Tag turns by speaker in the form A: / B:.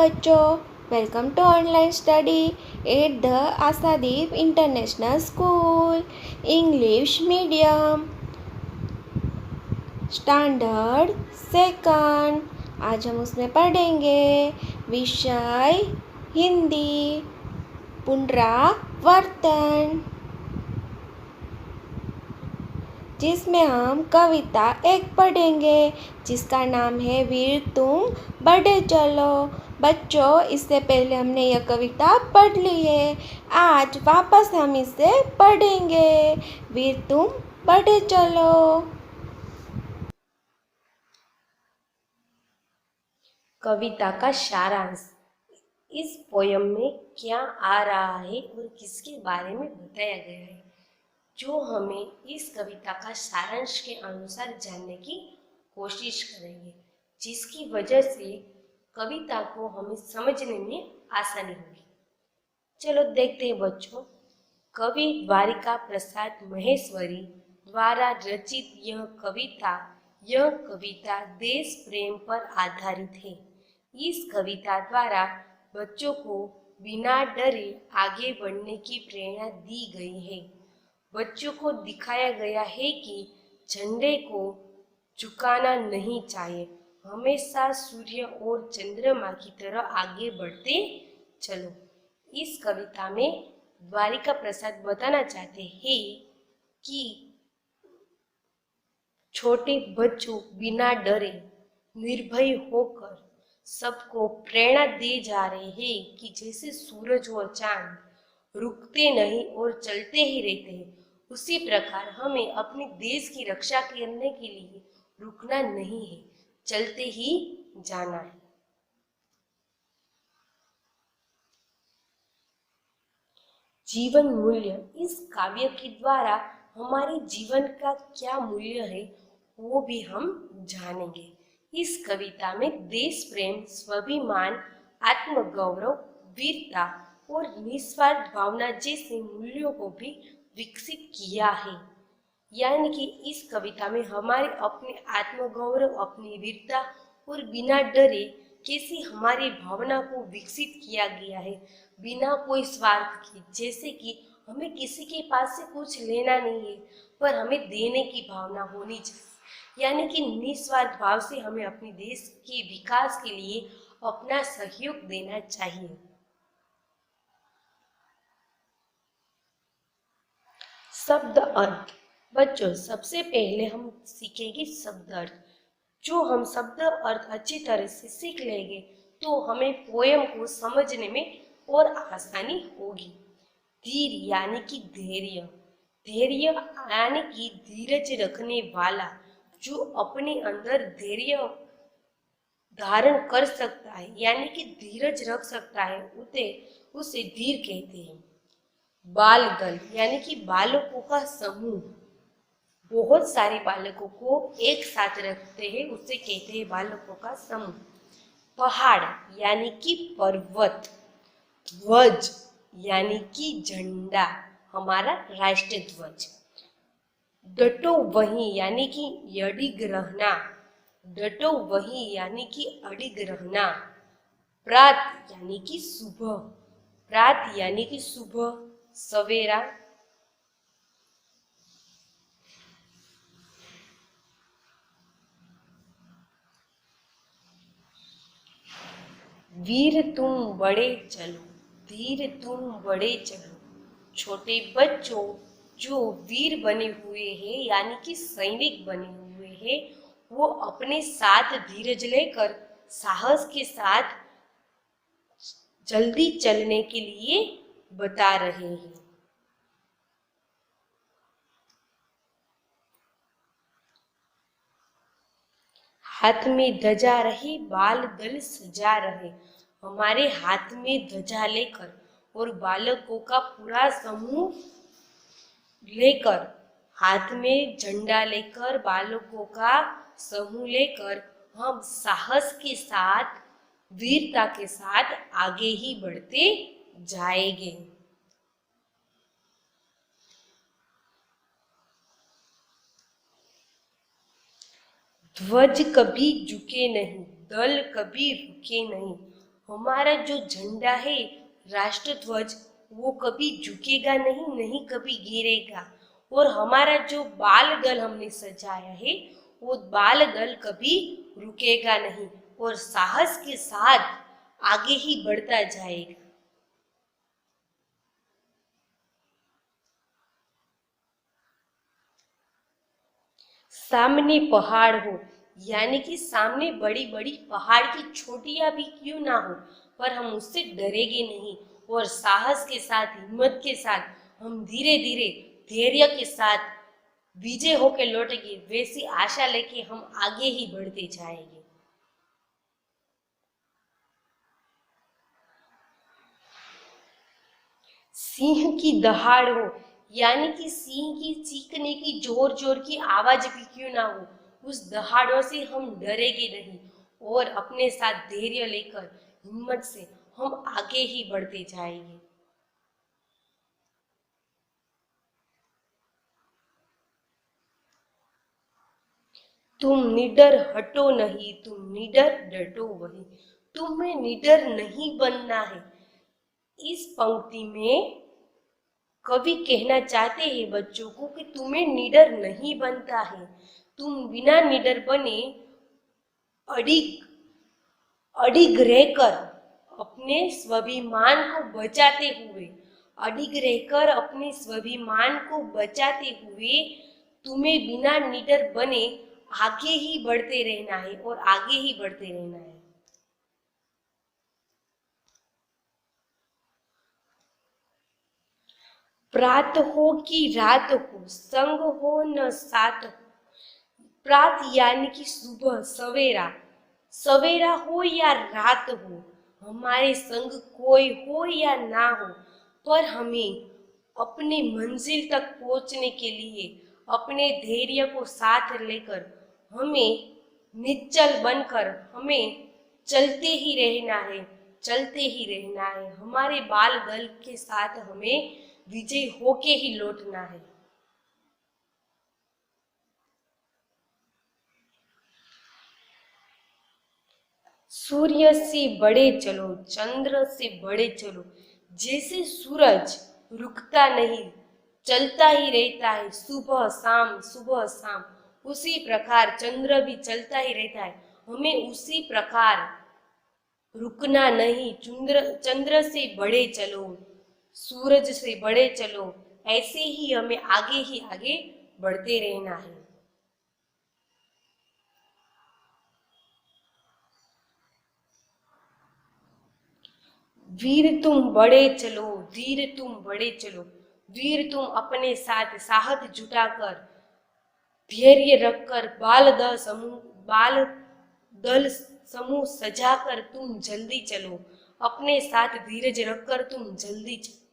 A: बच्चों, welcome to online study at the Ashadeep international school English medium standard second. आज हम उसमें पढ़ेंगे विषय हिंदी पुनरावर्तन, जिसमें हम कविता एक पढ़ेंगे जिसका नाम है वीर तुम बढ़े चलो। बच्चों, इससे पहले हमने यह कविता पढ़ ली है, आज वापस हम इसे पढ़ेंगे। वीर तुम बढ़े चलो।
B: कविता का सारांश। इस पोयम में क्या आ रहा है और किसके बारे में बताया गया है, जो हमें इस कविता का सारांश के अनुसार जानने की कोशिश करेंगे, जिसकी वजह से कविता को हमें समझने में आसानी होगी। चलो देखते हैं बच्चों। कवि द्वारिका प्रसाद महेश्वरी द्वारा रचित यह कविता देश प्रेम पर आधारित है। इस कविता द्वारा बच्चों को बिना डरे आगे बढ़ने की प्रेरणा दी गई है। बच्चों को दिखाया गया है कि झंडे को झुकाना नहीं चाहिए, हमेशा सूर्य और चंद्रमा की तरह आगे बढ़ते चलो। इस कविता में द्वारिका प्रसाद बताना चाहते हैं कि छोटे बच्चों बिना डरे निर्भय होकर सबको प्रेरणा दे जा रहे हैं कि जैसे सूरज और चांद रुकते नहीं और चलते ही रहते हैं, उसी प्रकार हमें अपने देश की रक्षा करने के लिए रुकना नहीं है, चलते ही जाना है। जीवन मूल्य। इस काव्य के द्वारा हमारे जीवन का क्या मूल्य है वो भी हम जानेंगे। इस कविता में देश प्रेम, स्वाभिमान, आत्मगौरव, वीरता और निस्वार्थ भावना जैसे मूल्यों को भी विकसित किया है। यानी कि इस कविता में हमारे अपने आत्मगौरव, अपनी वीरता और बिना डरे कैसी हमारी भावना को विकसित किया गया है, बिना कोई स्वार्थ के। जैसे कि हमें किसी के पास से कुछ लेना नहीं है, पर हमें देने की भावना होनी चाहिए। यानी कि निस्वार्थ भाव से हमें अपने देश के विकास के लिए अपना सहयोग देना चाहिए। शब्द अर्थ। बच्चों, सबसे पहले हम सीखेंगे शब्द अर्थ। जो हम शब्द अर्थ अच्छी तरह से सीख लेंगे तो हमें पोयम को समझने में और आसानी होगी। धीर यानी कि धैर्य। धैर्य यानी कि धीरज रखने वाला, जो अपने अंदर धैर्य धारण कर सकता है, यानी कि धीरज रख सकता है, उसे धीर कहते हैं। बाल दल यानी कि बालकों का समूह, बहुत सारे बालकों को एक साथ रखते हैं, उसे कहते हैं बालकों का समूह। पहाड़ यानी कि पर्वत। ध्वज यानी कि झंडा, हमारा राष्ट्रीय ध्वज। डटो वहीं यानी कि अडिग रहना। डटो वहीं यानी कि अडिग रहना। प्रात यानी कि सुबह। प्रात यानी कि सुबह, सवेरा। वीर तुम बड़े चलो, धीर तुम बड़े चलो। छोटे बच्चों जो वीर बने हुए हैं, यानी कि सैनिक बने हुए हैं, वो अपने साथ धीरज लेकर साहस के साथ जल्दी चलने के लिए बता रहे हैं। हाथ में ध्वजा रहे, बाल दल सजा रहे। हमारे हाथ में ध्वजा लेकर और बालकों का पूरा समूह लेकर, हाथ में झंडा लेकर, बालकों का समूह लेकर हम साहस के साथ, वीरता के साथ आगे ही बढ़ते जाएंगे। ध्वज कभी झुके नहीं, दल कभी रुके नहीं। हमारा जो झंडा है, राष्ट्रध्वज, वो कभी झुकेगा नहीं, नहीं कभी गिरेगा। और हमारा जो बाल दल हमने सजाया है, वो बाल दल कभी रुकेगा नहीं और साहस के साथ आगे ही बढ़ता जाएगा। सामने पहाड़ हो, यानी कि सामने बड़ी बड़ी पहाड़ की चोटियां भी क्यों ना हो, पर हम उससे डरेंगे नहीं और साहस के साथ, हिम्मत के साथ हम धीरे धीरे धैर्य के साथ विजय होके लौटेंगे। वैसी आशा लेके हम आगे ही बढ़ते जाएंगे। सिंह की दहाड़ हो, यानी कि सिंह की चीखने की जोर जोर की आवाज भी क्यों ना हो, उस दहाड़ों से हम डरेंगे नहीं और अपने साथ धैर्य लेकर, हिम्मत से हम आगे ही बढ़ते जाएंगे। तुम निडर हटो नहीं, तुम निडर डटो वही, तुम्हें निडर नहीं बनना है। इस पंक्ति में कवि कहना चाहते हैं बच्चों को कि तुम्हें निडर नहीं बनता है। तुम बिना निडर बने अडिग अडिग रहकर अपने स्वाभिमान को बचाते हुए, अडिग रहकर अपने स्वाभिमान को बचाते हुए तुम्हें बिना निडर बने आगे ही बढ़ते रहना है और आगे ही बढ़ते रहना है। प्रात हो कि रात हो, संग हो न साथ हो। प्रात यानी कि सुबह, सवेरा, सवेरा हो या रात हो, हमारे संग कोई हो या ना हो, पर हमें अपनी मंजिल तक पहुंचने के लिए अपने धैर्य को साथ लेकर हमें निश्चल बनकर हमें चलते ही रहना है, चलते ही रहना है। हमारे बाल दल के साथ हमें विजय होके ही लौटना है। सूर्य से बड़े चलो, चंद्र से बड़े चलो। जैसे सूरज रुकता नहीं, चलता ही रहता है सुबह शाम, सुबह शाम, उसी प्रकार चंद्र भी चलता ही रहता है। हमें उसी प्रकार रुकना नहीं, चंद्र से बड़े चलो, सूरज से बड़े चलो, ऐसे ही हमें आगे ही आगे बढ़ते रहना है। वीर तुम बड़े चलो, वीर तुम बड़े चलो। वीर तुम अपने साथ साहस जुटाकर, धैर्य रखकर बाल दल समूह सजाकर तुम जल्दी चलो। अपने साथ धीरज रखकर तुम जल्दी चलो।